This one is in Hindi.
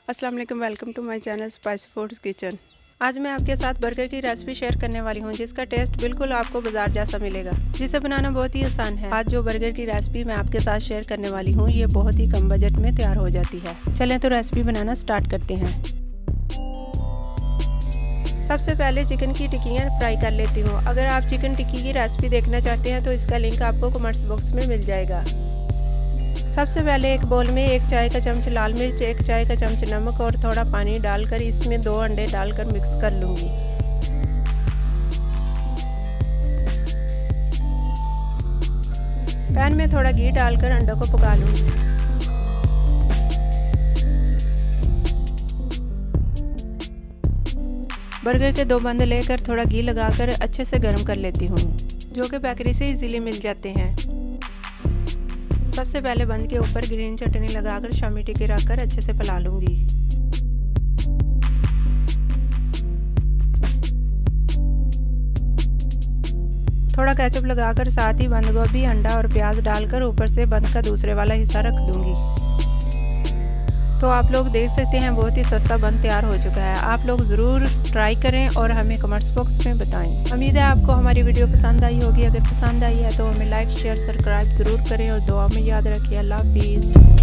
अस्सलाम वालेकुम, welcome to my channel spicy foods kitchen. आज मैं आपके साथ बर्गर की रेसिपी शेयर करने वाली हूं, जिसका टेस्ट बिल्कुल आपको बाजार जैसा मिलेगा, जिसे बनाना बहुत ही आसान है। आज जो बर्गर की रेसिपी मैं आपके साथ शेयर करने वाली हूं, ये बहुत ही कम बजट में तैयार हो जाती है। चलें तो रेसिपी बनाना स्टार्ट करते हैं। सबसे पहले चिकन की टिक्कियाँ फ्राई कर लेती हूँ। अगर आप चिकन टिक्की की रेसिपी देखना चाहते हैं तो इसका लिंक आपको कमेंट्स बॉक्स में मिल जाएगा। सबसे पहले एक बोल में 1 चाय का चम्मच लाल मिर्च, 1 चाय का चम्मच नमक और थोड़ा पानी डालकर इसमें 2 अंडे डालकर मिक्स कर लूँगी। पैन में थोड़ा घी डालकर अंडों को पका लूँगी। बर्गर के 2 बंद लेकर थोड़ा घी लगाकर अच्छे से गर्म कर लेती हूँ, जो कि बेकरी से इजीली मिल जाते हैं। सबसे पहले बंद के ऊपर ग्रीन चटनी लगाकर शामी टिक्की रखकर अच्छे से फैला लूँगी। थोड़ा केचप लगाकर साथ ही बंद गोभी, अंडा और प्याज डालकर ऊपर से बंद का दूसरे वाला हिस्सा रख दूँगी। तो आप लोग देख सकते हैं बहुत ही सस्ता बन तैयार हो चुका है। आप लोग ज़रूर ट्राई करें और हमें कमेंट्स बॉक्स में बताएं। उम्मीद है आपको हमारी वीडियो पसंद आई होगी। अगर पसंद आई है तो हमें लाइक, शेयर, सब्सक्राइब ज़रूर करें और दुआ में याद रखिए। अल्लाह हाफिज़।